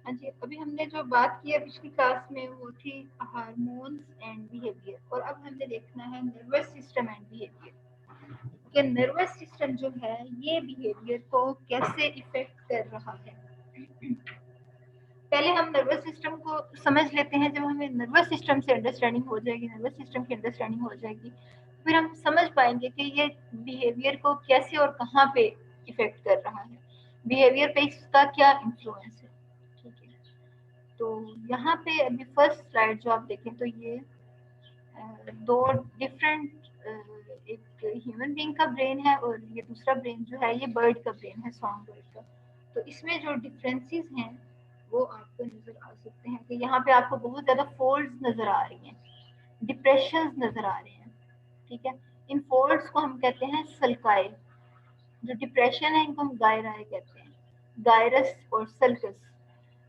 हाँ जी, अभी हमने जो बात की है पिछली क्लास में वो थी हार्मोन्स एंड बिहेवियर, और अब हमने देखना है नर्वस सिस्टम एंड बिहेवियर कि नर्वस सिस्टम जो है ये बिहेवियर को कैसे इफेक्ट कर रहा है। पहले हम नर्वस सिस्टम को समझ लेते हैं। जब हमें नर्वस सिस्टम से अंडरस्टैंडिंग हो जाएगी, नर्वस सिस्टम की अंडरस्टैंडिंग हो जाएगी, फिर हम समझ पाएंगे कि ये बिहेवियर को कैसे और कहाँ पे इफेक्ट कर रहा है, बिहेवियर पे इसका क्या इन्फ्लुएंस है। ठीक है, तो यहाँ पे अभी फर्स्ट स्लाइड जो आप देखें तो ये दो डिफरेंट, एक ह्यूमन बीइंग का ब्रेन है और ये दूसरा ब्रेन जो है ये बर्ड का ब्रेन है, सॉन्ग बर्ड का। तो इसमें जो डिफरेंसेस हैं वो आपको नजर आ सकते हैं कि यहाँ पे आपको बहुत ज्यादा फोल्ड्स नजर आ रही हैं, डिप्रेशंस नजर आ रहे हैं। ठीक है, इन फोल्ड्स को हम कहते हैं सल्काई। जो डिप्रेशन है इनको हम गायराए कहते हैं, गायरस और सल्कस।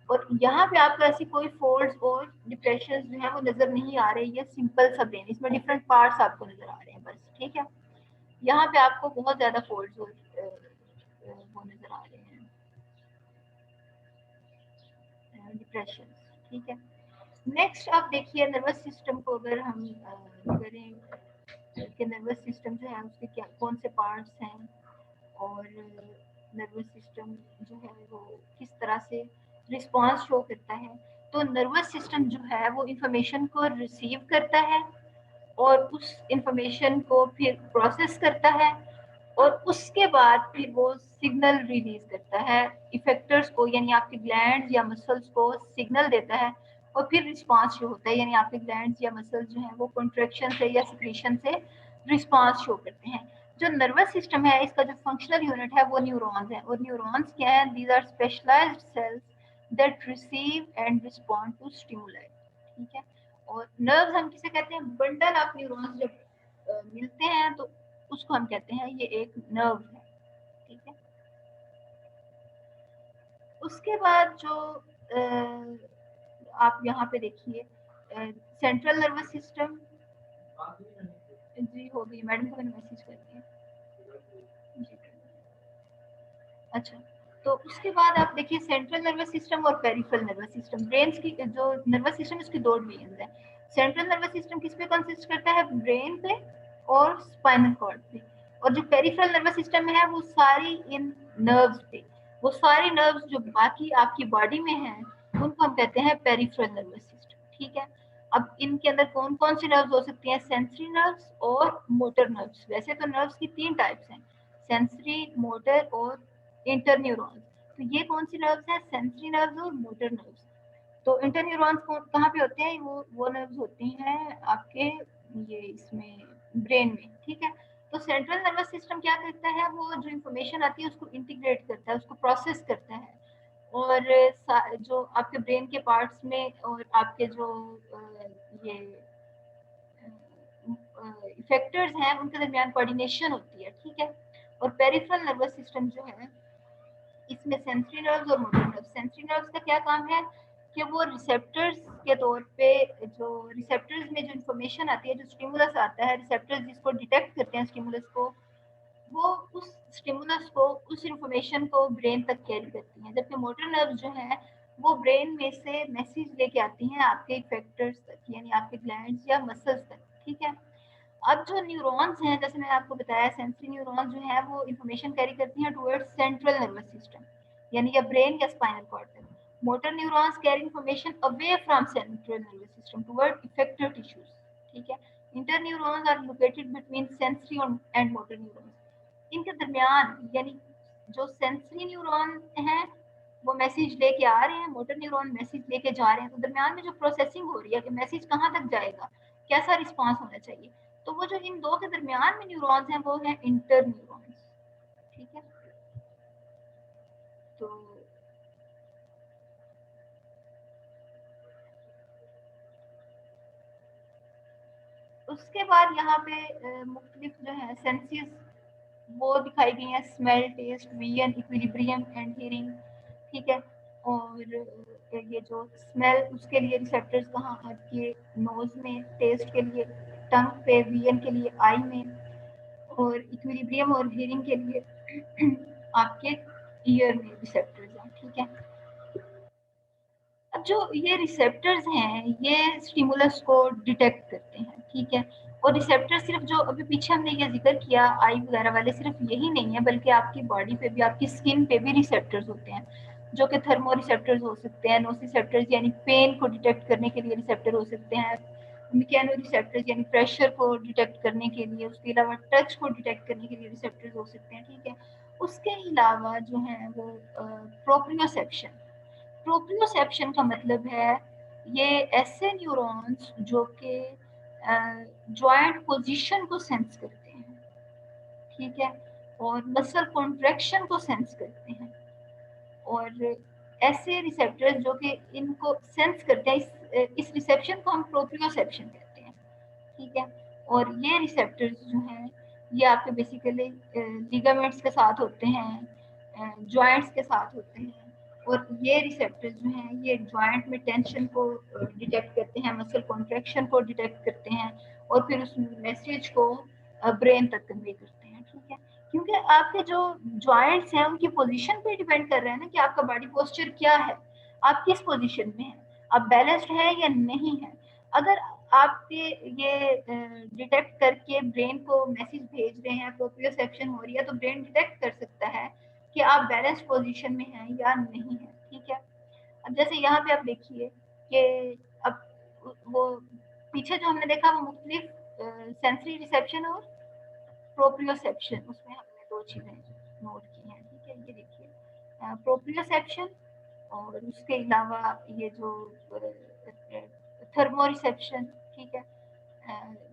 और यहाँ पे आपको ऐसी कोई फोल्ड्स और डिप्रेशन जो है वो नजर नहीं आ रहे। ये सिंपल सा ब्रेन, इसमें डिफरेंट पार्ट्स आपको नजर आ रहे हैं बस। ठीक है, यहाँ पे आपको बहुत ज्यादा फोल्ड्स और वो नजर आ रहे हैं, डिप्रेशन। ठीक है, नेक्स्ट आप देखिए नर्वस सिस्टम को अगर हम करें कि नर्वस सिस्टम जो है उसके क्या कौन से पार्ट्स हैं, और नर्वस सिस्टम जो है वो किस तरह से रिस्पॉन्स शो करता है। तो नर्वस सिस्टम जो है वो इंफॉर्मेशन को रिसीव करता है और उस इंफॉर्मेशन को फिर प्रोसेस करता है, और उसके बाद फिर वो सिग्नल रिलीज करता है इफेक्टर्स को, यानी आपके ग्लैंड्स या मसल्स को सिग्नल देता है, और फिर रिस्पांस शो होता है, यानी आपके ग्लैंड्स या मसल्स जो है वो कॉन्ट्रैक्शन से या सिक्रीशन से रिस्पांस शो करते हैं। जो नर्वस सिस्टम है इसका जो फंक्शनल यूनिट है वो न्यूरॉन्स है, और न्यूरॉन्स क्या है, these are specialised cells that receive and respond to stimuli. ठीक है, और नर्व्स हम किसे कहते हैं, बंडल ऑफ न्यूरॉन्स जब मिलते हैं तो उसको हम कहते हैं ये एक नर्व है। ठीक है, उसके बाद जो आप यहाँ पे देखिए सेंट्रल नर्वस सिस्टम। जी हो गई, मैडम को मैंने मैसेज कर दिया। जी, अच्छा, तो उसके बाद आप देखिए सेंट्रल नर्वस सिस्टम और पेरिफेरल नर्वस सिस्टम। ब्रेन की जो नर्वस सिस्टम उसकी दो डिवीजन है। सेंट्रल नर्वस सिस्टम किस पे कंसिस्ट करता है, ब्रेन पे और स्पाइनल कॉर्ड पे। और जो पेरिफेरल नर्वस सिस्टम है वो सारी इन नर्व्स पे, वो सारी नर्व्स जो बाकी आपकी बॉडी में हैं उनको हम कहते हैं पेरिफेरल नर्वस सिस्टम। ठीक है, अब इनके अंदर कौन कौन सी नर्व्स हो सकती हैं, सेंसरी नर्व्स और मोटर नर्व्स। वैसे तो नर्व्स की तीन टाइप्स हैं, सेंसरी, मोटर और इंटरन्यूरॉन्स। तो ये कौन सी नर्व्स हैं, सेंसरी नर्व्स और मोटर नर्व्स। तो इंटरन्यूरॉन्स कहाँ पे होते हैं, वो नर्व्स होती हैं आपके ये इसमें ब्रेन में। ठीक है, तो सेंट्रल नर्वस सिस्टम क्या करता है, वो जो इन्फॉर्मेशन आती है उसको इंटीग्रेट करता है, उसको प्रोसेस करता है, और जो आपके ब्रेन के पार्ट्स में और आपके जो ये इफेक्टर्स हैं उनके दरमियान कोऑर्डिनेशन होती है। ठीक है, और पेरिफेरल नर्वस सिस्टम जो है इसमें सेंसरी नर्व्स और मोटर नर्व्स। सेंसरी नर्व्स का क्या काम है कि वो रिसेप्टर्स के तौर पे, जो रिसेप्टर्स में जो इन्फॉर्मेशन आती है, जो स्टिमुलस आता है, रिसेप्टर्स जिसको डिटेक्ट करते हैं स्टिमुलस को, वो उस स्टिमुलस को, उस इन्फॉर्मेशन को ब्रेन तक कैरी करती हैं। जबकि मोटर नर्व्स जो है वो ब्रेन में से मैसेज लेके आती हैं आपके इफेक्टर्स तक, यानी आपके ग्लैंड्स या मसल्स तक। ठीक है, अब जो न्यूरॉन्स हैं, जैसे मैंने आपको बताया, सेंसरी न्यूरॉन्स जो है वो इंफॉर्मेशन कैरी करती हैं टुवर्ड्स सेंट्रल नर्वस सिस्टम, यानी या ब्रेन या स्पाइनल कॉर्ड तक। Motor neurons carry information away from central nervous system toward effector tissues. ठीक है, interneurons are located between sensory and motor neurons. इनके दरमियान, यानी जो सेंसरी न्यूरॉन हैं वो मैसेज लेके आ रहे हैं, मोटर न्यूरॉन मैसेज लेके जा रहे हैं, तो दरमियान में जो प्रोसेसिंग हो रही है कि मैसेज कहाँ तक जाएगा, कैसा रिस्पांस होना चाहिए, तो वो जो इन दो के दरमियान में न्यूरॉन्स हैं वो हैं इंटर न्यूरॉन्स। ठीक है, तो उसके बाद यहाँ पे मुख्तलिफ जो है सेंसेस वो दिखाई गई हैं, smell, taste, vision, equilibrium and hearing. ठीक है, और ये जो स्मेल उसके लिए रिसेप्टर्स कहाँ, आपके नोज में, टेस्ट के लिए टंग पे, विजन के लिए आई में, और इक्विलिब्रियम और हियरिंग के लिए आपके ईयर में रिसेप्टर्स हैं। ठीक है, अब जो ये रिसेप्टर्स हैं ये स्टिमुलस को डिटेक्ट करते हैं, ठीक है। और रिसेप्टर सिर्फ जो अभी पीछे हमने ये जिक्र किया आई वगैरह वाले, सिर्फ यही नहीं है बल्कि आपकी बॉडी पे भी, आपकी स्किन पे भी रिसेप्टर्स होते हैं, जो कि थर्मो रिसेप्टर्स हो सकते हैं, नोसिसेप्टर्स यानी पेन को डिटेक्ट करने के लिए रिसेप्टर हो सकते हैं, मैकेनो रिसेप्टर्स यानी प्रेशर को डिटेक्ट करने के लिए, उसके अलावा टच को डिटेक्ट करने के लिए रिसेप्टर्स हो सकते हैं, ठीक है। उसके अलावा जो है वो प्रोप्रियोसेप्शन, प्रोप्रियोसेप्शन का मतलब है ये ऐसे न्यूरॉन्स जो कि जॉइंट पोजीशन को सेंस करते हैं, ठीक है, और मसल कॉन्ट्रैक्शन को सेंस करते हैं, और ऐसे रिसेप्टर्स जो कि इनको सेंस करते हैं, इस रिसेप्शन को हम प्रोप्रियोसेप्शन कहते हैं, ठीक है। और ये रिसेप्टर्स जो हैं ये आपके बेसिकली लिगामेंट्स के साथ होते हैं, जॉइंट्स के साथ होते हैं, और ये रिसेप्टर्स जो हैं ये जॉइंट में टेंशन को डिटेक्ट करते हैं, मसल कॉन्ट्रैक्शन को डिटेक्ट करते हैं, और फिर उस मैसेज को ब्रेन तक कन्वे करते हैं, ठीक है। क्योंकि आपके जो जॉइंट्स हैं उनकी पोजीशन पे डिपेंड कर रहे हैं ना कि आपका बॉडी पोस्चर क्या है, आप किस पोजीशन में हैं, आप बैलेंस्ड है या नहीं है। अगर आपके ये डिटेक्ट करके ब्रेन को मैसेज भेज रहे हैं, प्रोप्रियोसेप्शन हो रही है, तो ब्रेन डिटेक्ट कर सकता है कि आप बैलेंस पोजीशन में हैं या नहीं है, ठीक है। अब जैसे यहाँ पे आप देखिए कि अब वो पीछे जो हमने देखा वो मुख्तलिफ सेंसरी रिसेप्शन और प्रोप्रियोसेप्शन, उसमें हमने दो चीजें नोट की हैं, ठीक है। ये देखिए प्रोप्रियोसेप्शन और उसके अलावा ये जो थर्मो रिसेप्शन, ठीक है,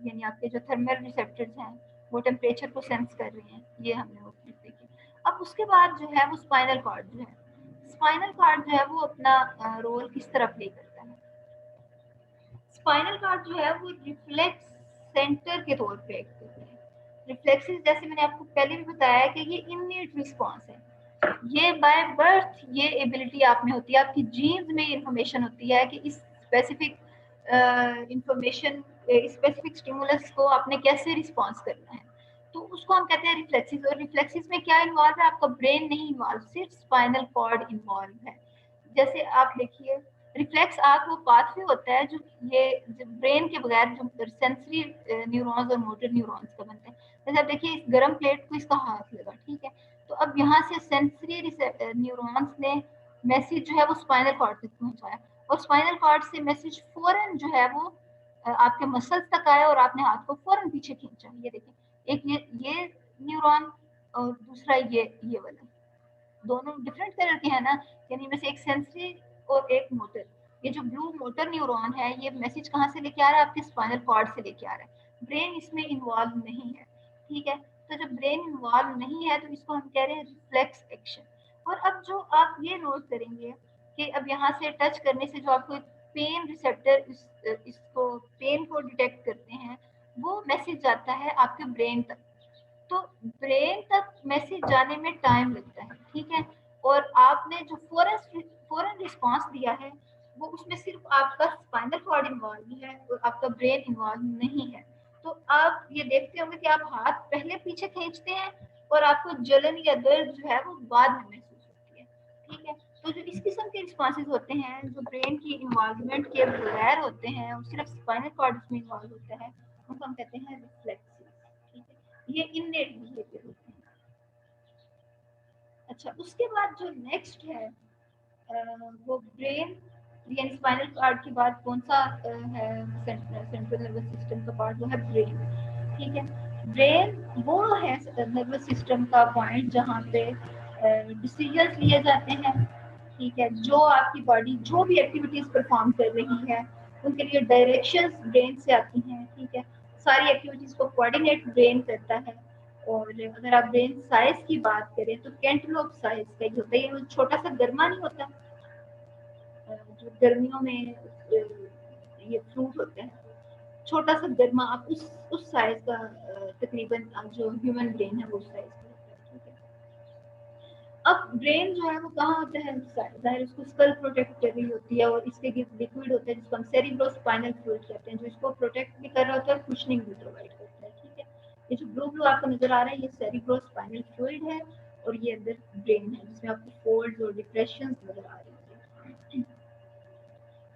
यानी आपके जो थर्मल रिसेप्टर्स हैं वो टेम्परेचर को सेंस कर रहे हैं, ये हमने वो चीज देखी। अब उसके बाद जो है वो स्पाइनल कॉर्ड जो है, स्पाइनल कॉर्ड जो है वो अपना रोल किस तरह प्ले करता है। स्पाइनल कॉर्ड जो है वो रिफ्लेक्स सेंटर के तौर पे एक्ट करता है। रिफ्लेक्सेस जैसे मैंने आपको पहले भी बताया कि ये इननेट रिस्पॉन्स है, ये बाय बर्थ ये एबिलिटी आप में होती है, आपकी जीन्स में इंफॉर्मेशन होती है कि इस स्पेसिफिक इंफॉर्मेशन, स्पेसिफिक स्टिमुलस को आपने कैसे रिस्पॉन्स करना है, तो उसको हम कहते हैं रिफ्लेक्सिस। और रिफ्लेक्सिस में क्या इन्वॉल्व है, आपका ब्रेन नहीं इन्वॉल्व, सिर्फ स्पाइनल कॉर्ड इन्वॉल्व है। जैसे आप देखिए रिफ्लेक्स आर्क वो पाथवे होता है जो ये ब्रेन के बगैर जो सेंसरी न्यूरॉन्स और मोटर न्यूरॉन्स का बनता है। जैसे आप देखिए इस गर्म प्लेट को इसका हाथ लगा, ठीक है, तो अब यहाँ से सेंसरी न्यूरॉन्स ने मैसेज जो है वो स्पाइनल कॉर्ड तक पहुंचाया, और स्पाइनल कॉर्ड से मैसेज फौरन जो है वो आपके मसल्स तक आया, और आपने हाथ को फौरन पीछे खींचा। ये देखिए एक ये न्यूरॉन और दूसरा ये वाला, दोनों डिफरेंट कलर के हैं ना, यानी इनमें से एक सेंसरी और एक मोटर। ये जो ब्लू मोटर न्यूरॉन है ये मैसेज कहाँ से लेके आ रहा है, आपके स्पाइनल कॉर्ड से लेके आ रहा है, ब्रेन इसमें इन्वॉल्व नहीं है, ठीक है। तो जब ब्रेन इन्वॉल्व नहीं है तो इसको हम कह रहे हैं रिफ्लेक्स एक्शन। और अब जो आप ये नोट करेंगे कि अब यहाँ से टच करने से जो आपको पेन रिसेप्टर इसको पेन को डिटेक्ट करते हैं, वो मैसेज जाता है आपके ब्रेन तक। तो ब्रेन तक मैसेज जाने में टाइम लगता है, ठीक है। और आपने जो फौरन फौरन रिस्पॉन्स दिया है वो उसमें सिर्फ आपका स्पाइनल कॉर्ड इन्वॉल्व है और आपका ब्रेन इन्वॉल्व नहीं है। तो आप ये देखते होंगे कि आप हाथ पहले पीछे खींचते हैं और आपको जलन या दर्द जो है वो बाद में महसूस होती है, ठीक है। तो जो इस किस्म के रिस्पॉन्सेज होते हैं जो ब्रेन की इन्वॉल्वमेंट के बगैर होते हैं और सिर्फ स्पाइनल कॉर्ड उसमें इन्वॉल्व होता है, उनको हम कहते हैं रिफ्लेक्सेस, ठीक है। ये इननेट बिहेवियर होते हैं। अच्छा, उसके बाद जो नेक्स्ट है वो ब्रेन, यानी स्पाइनल कॉर्ड के बाद कौन सा है सेंट्रल नर्वस सिस्टम का पार्ट, वो है ब्रेन, ठीक है। ब्रेन वो है नर्वस सिस्टम का पॉइंट जहाँ पे डिसीजंस लिए जाते हैं, ठीक है। जो आपकी बॉडी जो भी एक्टिविटीज परफॉर्म कर रही है उनके लिए डायरेक्शंस ब्रेन से आती हैं, ठीक है। सारी एक्टिविटीज को कोऑर्डिनेट ब्रेन करता है। और अगर आप ब्रेन साइज की बात करें तो कैंटलोप साइज का ही होता है, ये छोटा सा गर्मा नहीं होता जो गर्मियों में ये फ्रूट होते हैं, छोटा सा गर्मा, आप उस साइज का तकरीबन जो ह्यूमन ब्रेन है वो उस साइज का होता है, ठीक है। अब ब्रेन जो है वो कहाँ होता है, जाहिर उसको स्कल प्रोटेक्ट कर रही होती है और इसके लिक्विड होता है जिसको हम सेरिब्रोस्पाइनल फ्लूइड कहते हैं, जो इसको प्रोटेक्ट भी कर रहा होता है, कुशनिंग भी प्रोवाइड करता है, ठीक है। ये जो ब्लू ब्लू आपको नजर आ रहा है ये सेरिब्रोस्पाइनल फ्लूइड है और ये अंदर ब्रेन है जिसमें आपको फोल्ड्स और डिप्रेशंस नजर आ रही है।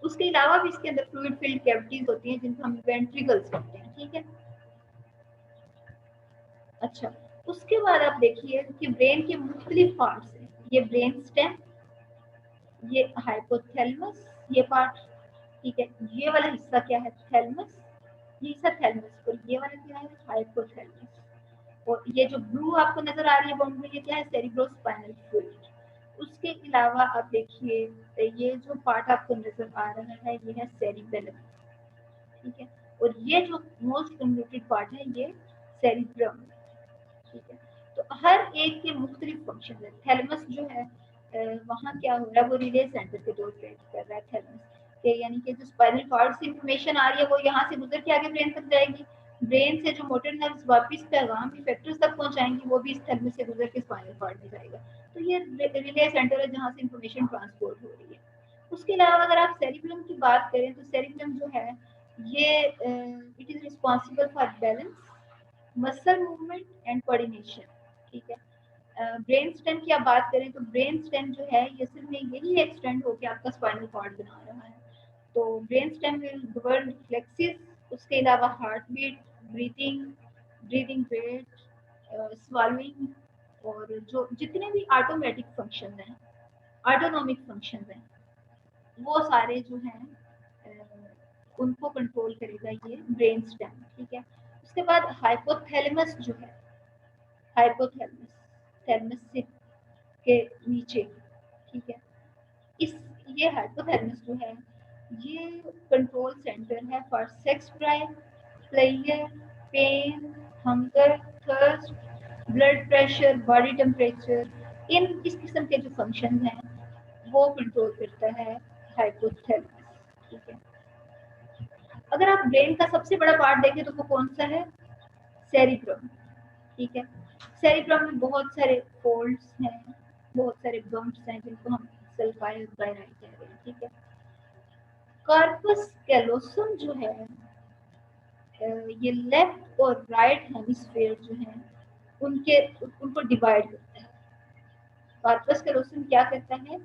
उसके अलावा भी इसके अंदर फ्लूइड फिल्ड कैविटीज होती हैं जिनको हम वेंट्रिकल्स कहते हैं, ठीक है। अच्छा, उसके बाद आप देखिए कि ब्रेन के मुख्तलिफ पार्ट्स हैं। ये ब्रेन स्टेम, ये हाइपोथैलेमस, ये पार्ट, ठीक है। ये वाला हिस्सा क्या है? थैलेमस, ये हिस्सा थैलेमस, और ये वाला क्या है? हाइपोथैलेमस। और ये जो ब्लू आपको नजर आ रही है बाउंड्री, ये क्या है? Cerebrospinal fluid. उसके अलावा आप देखिए ये जो पार्ट आपको नजर आ रहा है ये है सेरिबेलम, ठीक है। और ये जो मोस्ट कन्वर्टेड पार्ट है ये सेरिब्रम, ठीक है। तो हर एक के मुख्तलिफ फंक्शन है। थैलेमस जो है वहाँ क्या हो रहा है, वो रिले सेंटर के तौर पे कर रहा है थैलेमस के, यानी कि जो स्पाइनल कॉर्ड से इंफॉर्मेशन आ रही है वो यहाँ से गुजर के आगे ब्रेन तक जाएगी। ब्रेन से जो मोटर नर्व्स वापस पैगाम इफेक्टर्स तक पहुंचाएंगी, वो भी इस थैलेमस से गुजर के स्पाइनल कॉर्ड में जाएगा। तो ये रिले सेंटर है जहाँ से इंफॉर्मेशन ट्रांसपोर्ट हो रही है। उसके अलावा अगर आप सेरिबेलम की बात करें तो सेरिबेलम जो है ये it is responsible for balance, muscle movement and coordination, ठीक है। ब्रेन स्टेम की आप बात करें तो ब्रेन स्टेम जो है ये सिर्फ में यही एक्सटेंड होकर आपका स्पाइनल कॉर्ड बना रहा है। तो brainstem will govern reflexes, उसके अलावा heartbeat, breathing, breathing rate, swallowing, और जो जितने भी ऑटोमेटिक फंक्शन हैं, ऑटोनॉमिक फंक्शन हैं, वो सारे जो हैं उनको कंट्रोल करेगा ये ब्रेन स्टेम, ठीक है। उसके बाद हाइपोथैलेमस जो है, हाइपोथैलेमस, थैलेमस से के नीचे, ठीक है। इस ये हाइपोथैलेमस जो है ये कंट्रोल सेंटर है for sex drive, pleasure, pain, hunger, thirst, blood pressure, body temperature, इन इस किस्म के जो फंक्शन हैं वो कंट्रोल करता है हाइपोथैलेमस, ठीक है। अगर आप ब्रेन का सबसे बड़ा पार्ट देखें तो वो कौन सा है? सेरिब्रम, ठीक है। सेरिब्रम में बहुत सारे फोल्ड्स हैं, बहुत सारे बम्प्स हैं जिनको हम सल्फाइड बायराइड कह रहे हैं, ठीक है। कार्पस कैलोसम जो है ये लेफ्ट और राइट हेमिस्फीयर जो है उनके उनको डिवाइड करता है। कार्पस कैलोसम क्या करता है?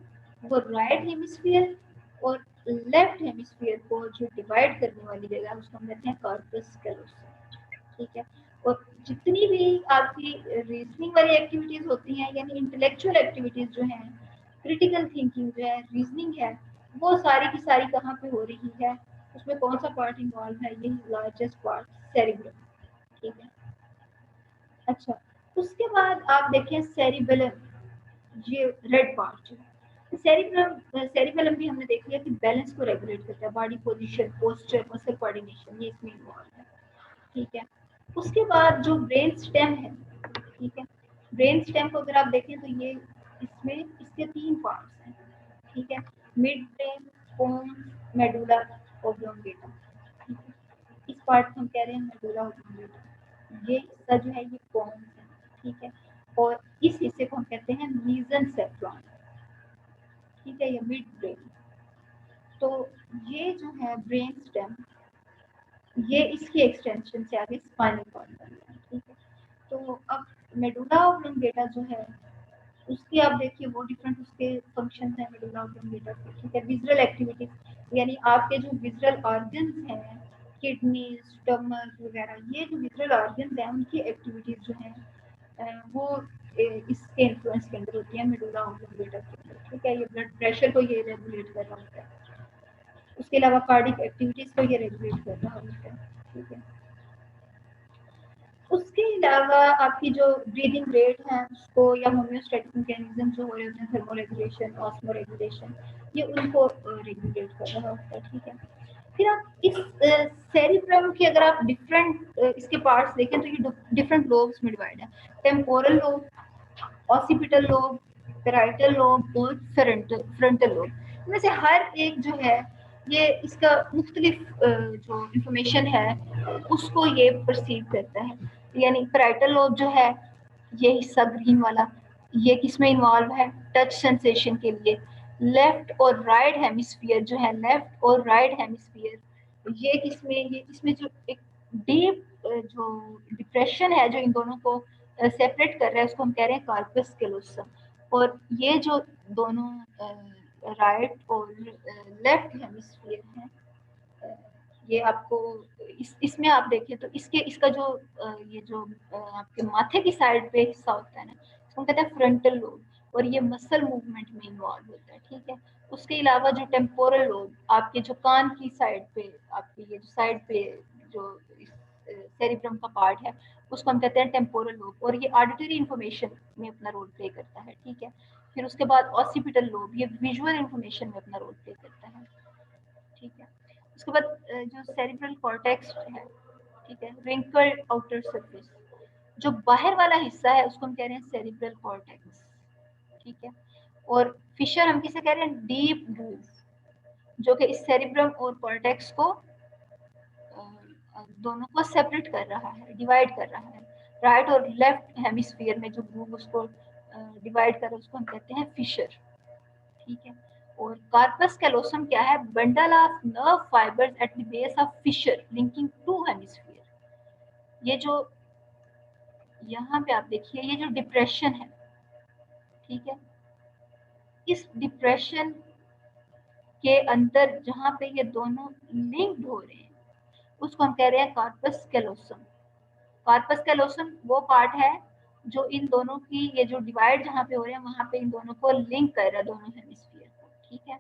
वो राइट हेमिस्फीयर और लेफ्ट हेमिस्फीयर को जो डिवाइड करने वाली जगह है उसको हम कहते हैं कार्पस कैलोसम, ठीक है। और जितनी भी आपकी रीजनिंग वाली एक्टिविटीज होती हैं, यानी इंटेलेक्चुअल एक्टिविटीज जो हैं, क्रिटिकल थिंकिंग जो है, रीजनिंग है, वो सारी की सारी कहाँ पे हो रही है? उसमें कौन सा पार्ट इन्वॉल्व है? यही लार्जेस्ट पार्ट सेरिब्रम, ठीक है। अच्छा, उसके बाद आप देखें सेरिबेलम, ये रेड पार्ट जो सेरिबेलम भी हमने देख लिया कि बैलेंस को रेगुलेट करता है, body position, posture, muscle coordination, ये इसमें इन्वॉल्व है, ठीक है। उसके बाद जो ब्रेन स्टेम है, ठीक है, ब्रेन स्टेम को अगर आप देखें तो ये इसमें इसके 3 पार्ट्स हैं, ठीक है। Midbrain, pons, medulla oblongata, ठीक है। इस पार्ट को हम कह रहे हैं मेडुला ओब्लोंगेटा। ये हिस्सा जो है ये पोन्स है, ठीक है। और इस हिस्से को हम कहते हैं मीसेंसेफ्रॉन, ठीक है, ये मिड ब्रेन। तो ये जो है ब्रेन स्टेम, ये इसकी एक्सटेंशन से आगे स्पाइनल कॉर्ड बन रहा है, ठीक है। तो अब मेडुला ऑब्लोंगेटा जो है उसकी आप देखिए वो डिफरेंट उसके फंक्शन हैं मेडुला ऑब्लोंगेटा के, ठीक है। विजुअल एक्टिविटी, यानी आपके जो विजुअल ऑर्गन्स हैं, किडनी, स्टमक वगैरह, ये जो विजुअल ऑर्गन्स हैं उनकी एक्टिविटीज जो हैं वो इसके इन्फ्लुएंस के अंदर होती है मेडुला ऑब्लोंगेटा के अंदर, ठीक है। ये ब्लड प्रेशर को ये रेगुलेट कर रहा होता है, उसके अलावा कार्डिक एक्टिविटीज को ये रेगुलेट कर रहा होता है, ठीक है। उसके अलावा आपकी जो ब्रीदिंग रेट है उसको, या होम्योस्टैटिक मैकेनिज्म जो हो रहे होते हैं, थर्मोरेगुलेशन, ऑस्मोरेगुलेशन, ये उनको रेगुलेट कर रहा होता है, ठीक है। फिर आप इस सेरिब्रम के अगर आप डिफरेंट इसके पार्ट्स देखें तो ये डिफरेंट लोब्स में डिवाइड है। Temporal lobe, occipital lobe, parietal lobe और फ्रंटल लोब। इनमें से हर एक जो है ये इसका मुख्तलिफ जो इंफॉर्मेशन है उसको ये परसीव करता है। यानी पेराइटल लोब जो है ये हिस्सा ग्रीन वाला, ये किसमें इन्वॉल्व है? टच सेंसेशन के लिए। लेफ्ट और राइट हेमिस्फीयर जो है, लेफ्ट और राइट हेमिस्फीयर, ये किसमें, ये इसमें जो एक डीप जो डिप्रेशन है जो इन दोनों को सेपरेट कर रहा है उसको हम कह रहे हैं कार्पस कैलोसम। और ये जो दोनों राइट और लेफ्ट हेमिस्फीयर है, ये आपको इसमें आप देखिए तो इसका जो ये जो आपके माथे की साइड पे हिस्सा होता है ना, इसको कहते हैं फ्रंटल लोब, और ये मसल मूवमेंट में इन्वॉल्व होता है, ठीक है। उसके अलावा जो टेम्पोरल लोब आपके जो कान की साइड पे, आपके ये जो साइड पे जो सेरिब्रम का पार्ट है, उसको हम कहते हैं टेम्पोरल लोब, और ये ऑडिटरी इंफॉर्मेशन में अपना रोल प्ले करता है, ठीक है। फिर उसके बाद ऑसिपिटल लोब, ये विजुअल इंफॉर्मेशन में अपना रोल प्ले करता है, ठीक है। उसके बाद जो सेरिब्रल कॉर्टेक्स है, ठीक है, रिंकल्ड आउटर सरफेस, जो बाहर वाला हिस्सा है उसको हम कह रहे हैं सेरिब्रल कॉर्टेक्स, ठीक है। और फिशर हम किसे कह रहे हैं, डीप ग्रूव, जो कि इस सेरिब्रम और कॉर्टेक्स को दोनों को सेपरेट कर रहा है, डिवाइड कर रहा है। राइट और लेफ्ट हेमिस्फीयर में जो ग्रूव उसको डिवाइड कर रहा है उसको हम कहते हैं फिशर, ठीक है। और कार्पस कैलोसम क्या है, bundle of nerve fibres at the base of fissure linking two hemisphere. ये जो यहाँ पे आप देखिए ये जो डिप्रेशन है, ठीक है, इस डिप्रेशन के अंदर जहाँ पे ये दोनों लिंक्ड हो रहे हैं उसको हम कह रहे हैं कार्पस कैलोसम। कार्पस कैलोसम वो पार्ट है जो इन दोनों की ये जो डिवाइड जहाँ पे हो रहे हैं वहाँ पे इन दोनों को लिंक कर रहा है, दोनों हेमिस्फीयर को, ठीक है।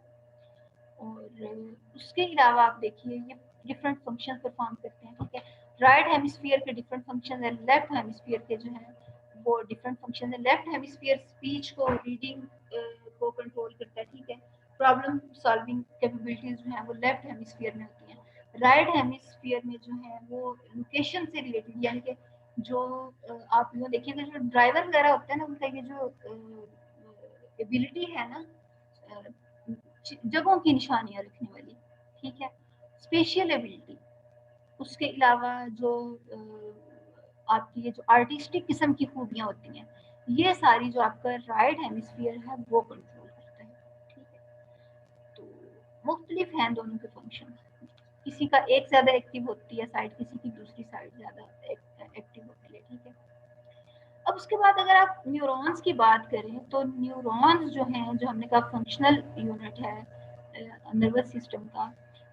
और उसके अलावा आप देखिए ये डिफरेंट फंक्शन परफॉर्म करते हैं, ठीक है। राइट हेमिस्फीयर के डिफरेंट फंक्शन है, लेफ्ट हेमिस्फीयर के जो है वो डिफरेंट फंक्शन है। लेफ्ट हेमिस्फीयर स्पीच को, रीडिंग को कंट्रोल करता है, ठीक है। प्रॉब्लम सॉल्विंग कैपेबिलिटीज जो है वो लेफ्ट हेमिस्फीयर में होती हैं। राइट हेमिस्फीयर में जो है वो लोकेशन से रिलेटेड, यानी कि जो आप यूँ देखिएगा जो ड्राइवर वगैरह होता है ना, उनका ये जो एबिलिटी है ना जगहों की निशानियां रखने वाली, ठीक है, स्पेशियल एबिलिटी। उसके अलावा जो आपकी ये जो आर्टिस्टिक किस्म की खूबियां होती हैं, ये सारी जो आपका राइट हेमिस्फीयर है वो कंट्रोल करता है, ठीक है। तो मुख्तलिफ हैं दोनों के फंक्शन, किसी का एक ज्यादा एक्टिव होती है साइड, किसी की दूसरी साइड ज्यादा एक्टिव होती है, ठीक है। अब उसके बाद अगर आप न्यूरॉन्स की बात करें तो न्यूरॉन्स जो हैं, जो हमने कहा फंक्शनल यूनिट है नर्वस सिस्टम का,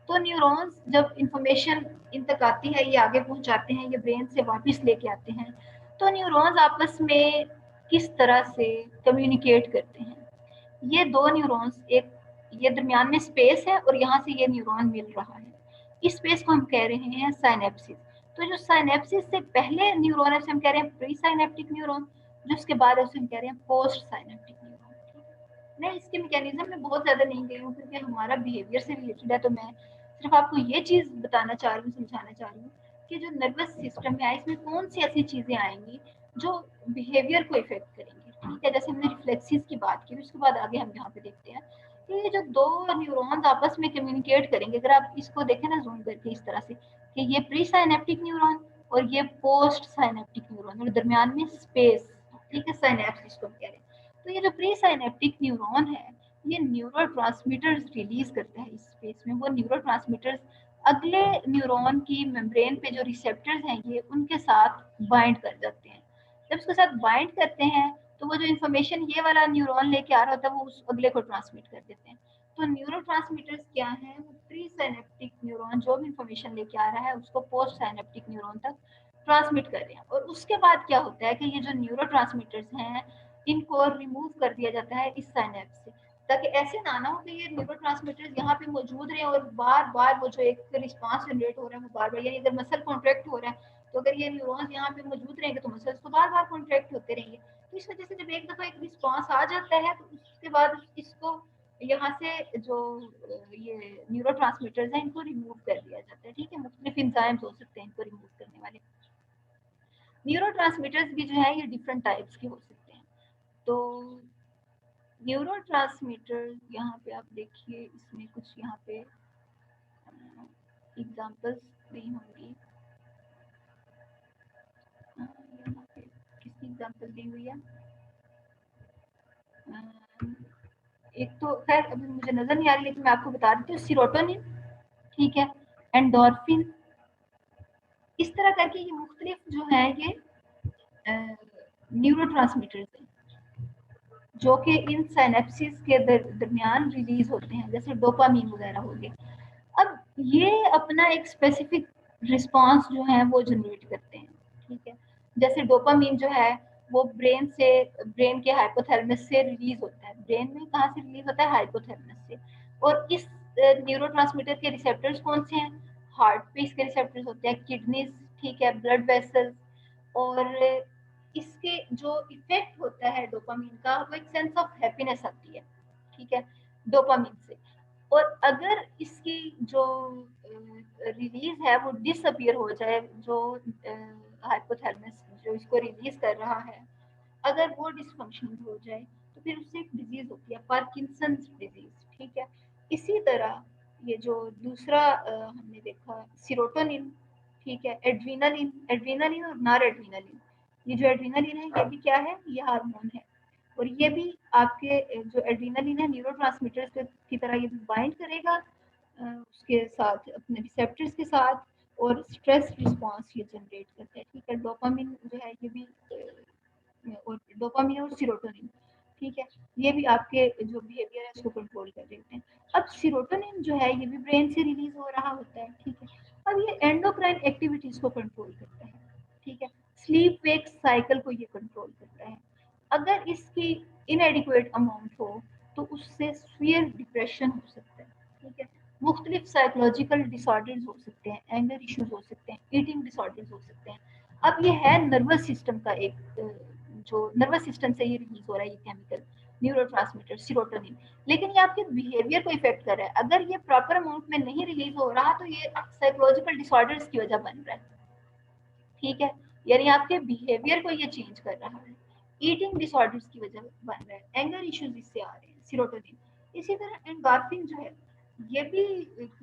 तो न्यूरॉन्स जब इंफॉर्मेशन इन तक आती है, ये आगे पहुंचाते हैं, ये ब्रेन से वापस लेके आते हैं, तो न्यूरॉन्स आपस में किस तरह से कम्युनिकेट करते हैं। ये दो न्यूरॉन्स, एक ये दरमियान में स्पेस है और यहाँ से ये न्यूरॉन मिल रहा है, इस स्पेस को हम कह रहे हैं साइनेप्सिस। तो जो साइनेप्सिस से पहले न्यूरॉन है उसे हम कह रहे हैं प्री साइनेप्टिक न्यूरॉन, जो उसके बाद है उसे हम कह रहे हैं पोस्ट साइनेप्टिक न्यूरॉन। मैं इसके मैकेनिज्म में बहुत ज्यादा नहीं गई हूँ क्योंकि हमारा बिहेवियर से रिलेटेड है, तो मैं सिर्फ आपको ये चीज बताना चाह रही हूँ, समझाना चाह रही हूँ कि जो नर्वस सिस्टम है इसमें कौन सी ऐसी चीजें आएंगी जो बिहेवियर को इफेक्ट करेंगी, ठीक है। जैसे हमने रिफ्लेक्सिस की बात की, उसके बाद आगे हम यहाँ पे देखते हैं कि ये जो दो न्यूरॉन्स आपस में कम्युनिकेट करेंगे, अगर आप इसको देखें ना जूम करके इस तरह से कि ये प्री साइनेप्टिक न्यूरॉन और ये पोस्ट साइनेप्टिक न्यूरॉन, और दरमियान में स्पेस, ठीक है, साइनेप्स जिसको हम कह रहे हैं। तो ये जो प्री साइनेप्टिक न्यूरॉन है ये न्यूरोट्रांसमीटर्स रिलीज करता है इस स्पेस में। वो न्यूरोट्रांसमीटर्स अगले न्यूरॉन की मेम्ब्रेन पे जो रिसेप्टर्स हैं ये उनके साथ बाइंड कर जाते हैं। जब उसके साथ बाइंड करते हैं तो वो जो इन्फॉर्मेशन ये वाला न्यूरॉन लेके आ रहा होता है वो उस अगले को ट्रांसमिट कर देते हैं। तो न्यूरोट्रांसमीटर्स क्या है, वो प्री साइनेप्टिक न्यूरॉन जो भी इन्फॉर्मेशन लेके आ रहा है उसको पोस्ट साइनेप्टिक न्यूरॉन तक ट्रांसमिट कर रहे हैं। और उसके बाद क्या होता है कि ये जो न्यूरोट्रांसमीटर्स हैं इनको रिमूव कर दिया जाता है इस साइनेप्स से, ताकि ऐसे ना हो कि ये न्यूरोट्रांसमीटर्स यहाँ पे मौजूद रहे और बार बार वो जो एक रिस्पांस जनरेट हो रहा है वो बार बार, यानी अगर मसल कॉन्ट्रैक्ट हो रहा है तो अगर ये न्यूरॉन्स यहाँ पे मौजूद रहेंगे तो मसल्स तो बार बार कॉन्ट्रैक्ट होते रहेंगे। तो इस वजह से जब एक दफा एक रिस्पांस आ जाता है तो उसके बाद इसको यहाँ से जो ये न्यूरोट्रांसमीटर्स हैं इनको रिमूव कर दिया जाता है, ठीक है। मुख्तलिफ एंजाइम्स हो सकते हैं इनको रिमूव करने वाले। न्यूरोट्रांसमीटर्स भी जो है ये डिफरेंट टाइप्स के हो सकते हैं। तो न्यूरोट्रांसमीटर यहाँ पे आप देखिए, इसमें कुछ यहाँ पे एग्जांपल्स दी होंगी। यहाँ पे किसकी एग्जांपल दी हुई है, एक तो खैर अभी मुझे नजर नहीं आ रही लेकिन मैं आपको बता देती हूँ, सीरोटोनिन, ठीक है, एंडोर्फिन, इस तरह करके ये मुख्तलिफ जो है ये न्यूरोट्रांसमीटर्स हैं जो कि इन साइनेप्सिस के दरमियान रिलीज होते हैं, जैसे डोपामीन वगैरह हो गए। अब ये अपना एक स्पेसिफिक रिस्पांस जो है वो जनरेट करते हैं, ठीक है। जैसे डोपामीन जो है वो ब्रेन के हाइपोथैलेमस से रिलीज होता है। ब्रेन में कहाँ से रिलीज होता है? हाइपोथैलेमस से। और इस न्यूरोट्रांसमीटर के रिसेप्टर्स कौन से हैं? हार्ट पे इसके रिसेप्टर्स होते हैं, किडनीज, ठीक है, ब्लड वेसल्स। और इसके जो इफेक्ट होता है डोपामीन का, वो एक सेंस ऑफ हैप्पीनेस आती है, ठीक है, डोपामीन से। और अगर इसकी जो रिलीज है वो डिसअपियर हो जाए, जो हाइपोथैलेमस जो इसको रिलीज कर रहा है, अगर वो डिसफंक्शन हो जाए, तो फिर उससे एक डिजीज होती है, पार्किंसंस डिजीज, ठीक है। इसी तरह ये जो दूसरा हमने देखा सीरोटोनिन, ठीक है, एड्रीनलिन और नॉर एड्रीनलिन। ये जो एड्रीनलिन है ये भी क्या है? ये हार्मोन है। और ये भी आपके जो एड्रीनलिन है न्यूरोट्रांसमीटर्स की तरह ये भी बाइंड करेगा उसके साथ, अपने रिसेप्टर्स के साथ, और स्ट्रेस रिस्पांस ये जनरेट करता है, ठीक है। डोपामिन जो है ये भी और डोपामिन और सीरोटोनिन, ठीक है, ये भी आपके जो बिहेवियर है उसको कंट्रोल कर देते हैं। अब सीरोटोनिन जो है ये भी ब्रेन से रिलीज हो रहा होता है, ठीक है। अब ये एंडोक्राइन एक्टिविटीज को कंट्रोल करता है, ठीक है। स्लीप वेक साइकिल को ये कंट्रोल करता है। अगर इसकी इनएडिक्वेट अमाउंट हो तो उससे सीवियर डिप्रेशन हो सकता है, ठीक है। मुख्तलिफ साइकोलॉजिकल डिसऑर्डर्स हो सकते हैं, एंगर इश्यूज हो सकते हैं, ईटिंग डिसऑर्डर्स हो सकते हैं। अब ये है नर्वस सिस्टम का एक जो नर्वस सिस्टम से ये रिलीज हो रहा है ये केमिकल न्यूरोट्रांसमीटर सीरोटोनिन। लेकिन ये आपके बिहेवियर को इफेक्ट कर रहा है। अगर ये प्रॉपर अमाउंट में नहीं रिलीज हो रहा तो ये साइकोलॉजिकल डिसऑर्डर्स की वजह बन रहा है, ठीक है। यानी आपके बिहेवियर को ये चेंज कर रहा है, ईटिंग डिसऑर्डर्स की वजह बन रहा है, एंगर इश्यूज इससे आ रहे हैं, सीरोटोनिन। इसी तरह एंडोर्फिन जो है ये भी एक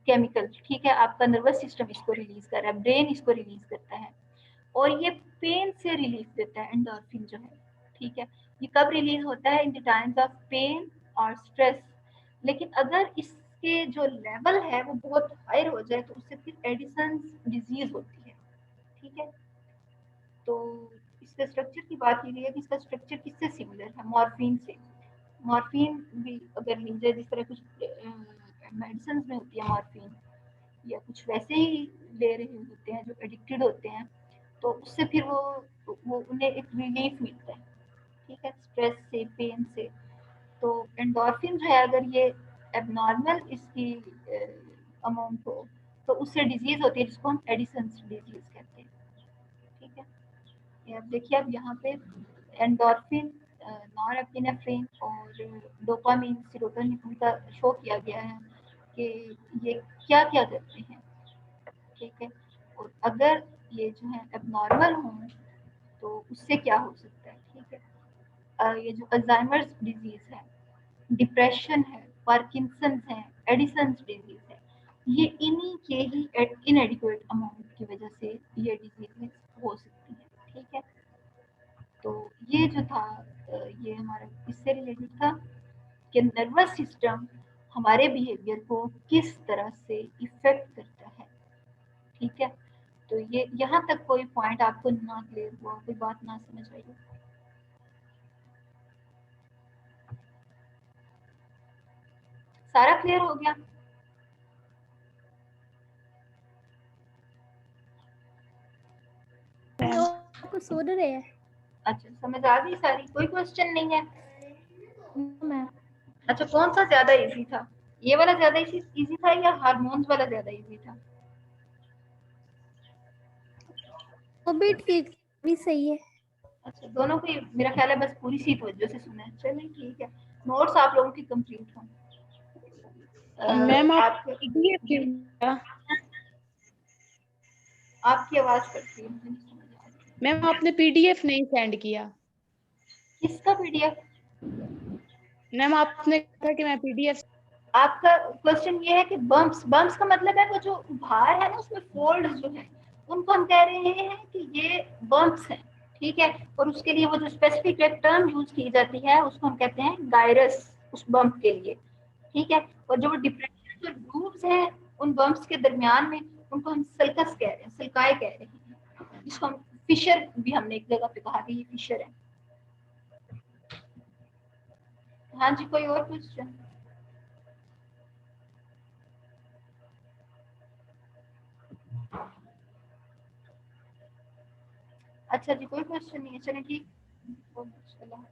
केमिकल, ठीक है, आपका नर्वस सिस्टम इसको रिलीज कर रहा है, ब्रेन इसको रिलीज करता है। और ये पेन से रिलीफ देता है एंडोर्फिन जो है, ठीक है। ये कब रिलीज होता है? In the times of pain और स्ट्रेस। लेकिन अगर इसके जो लेवल है वो बहुत हायर हो जाए तो उससे फिर एडिसन्स डिजीज होती है, ठीक है। तो इसका स्ट्रक्चर की बात की गई है कि इसका स्ट्रक्चर किससे सिमिलर है? मॉर्फिन से। मॉर्फिन भी अगर ली जाए, जिस तरह कुछ मेडिसिन में होती है मॉर्फिन, या कुछ वैसे ही ले रहे होते हैं जो एडिक्टेड होते हैं, तो उससे फिर वो उन्हें एक रिलीफ मिलता है, ठीक है, स्ट्रेस से, पेन से। तो एंडोर्फिन जो है अगर ये एबनॉर्मल इसकी अमाउंट हो तो उससे डिजीज होती है जिसको हम एडिसन्स डिजीज कहते हैं, ठीक है। ये अब देखिए, अब यहाँ पे एंडोर्फिन, नॉरएपिनेफ्रिन और डोपामिन, सीरोटोनिन, उनका शो किया गया है कि ये क्या क्या करते हैं, ठीक है। और अगर ये जो है एबनॉर्मल हों तो उससे क्या हो सकता है, ठीक है। ये जो अल्जाइमर्स डिजीज है, डिप्रेशन है, पार्किंसंस है, एडिसन्स डिजीज है, ये इन्हीं के ही इनएडिक्वेट अमाउंट की वजह से ये डिजीज हो सकती है, ठीक है। तो ये जो था ये हमारा इससे रिलेटेड था कि नर्वस सिस्टम हमारे बिहेवियर को किस तरह से इफेक्ट करता है, ठीक है। तो ये यहाँ तक कोई पॉइंट आपको ना क्लियर हुआ, कोई बात ना समझ आई? सारा क्लियर हो गया? कुछ सुन रहे हैं? अच्छा, समझ आ गई सारी? कोई क्वेश्चन नहीं है? मैम अच्छा, कौन सा ज्यादा इजी था? ये वाला ज्यादा इजी था या हार्मोन्स वाला ज्यादा इजी था? वो भी ठीक, भी सही है। अच्छा, दोनों को मेरा ख्याल है बस पूरी सी तवज्जो से सुना है। चलिए ठीक है, नोट्स आप लोगों की कंप्लीट हों। मैम आप आप आपकी आवाज कट रही है, मुझे नहीं समझ आ रही। मैम आपने पीडीएफ नहीं सेंड किया। किसका पीडीएफ? मैम आपने कहा कि मैं पीडीएफ। आपका क्वेश्चन ये है कि बम्प्स का मतलब है वो जो भार है ना उसमें फोल्ड जो है उनको हम कह रहे हैं कि ये बम्प्स हैं, ठीक है। और उसके लिए वो जो स्पेसिफिक एक टर्म यूज की जाती है उसको हम कहते हैं गायरस, उस बम्प के लिए, ठीक है। और जो डिप्रेशन जो ग्रूव्स हैं उन बम्प्स के दरमियान में, उनको हम सल्कस कह रहे हैं, सल्काए कह रहे हैं, जिसको हम फिशर भी हमने एक जगह पे कहा कि ये फिशर है, हाँ जी, कोई और क्वेश्चन? अच्छा जी, कोई क्वेश्चन नहीं है, चलिए ठीक। चलो।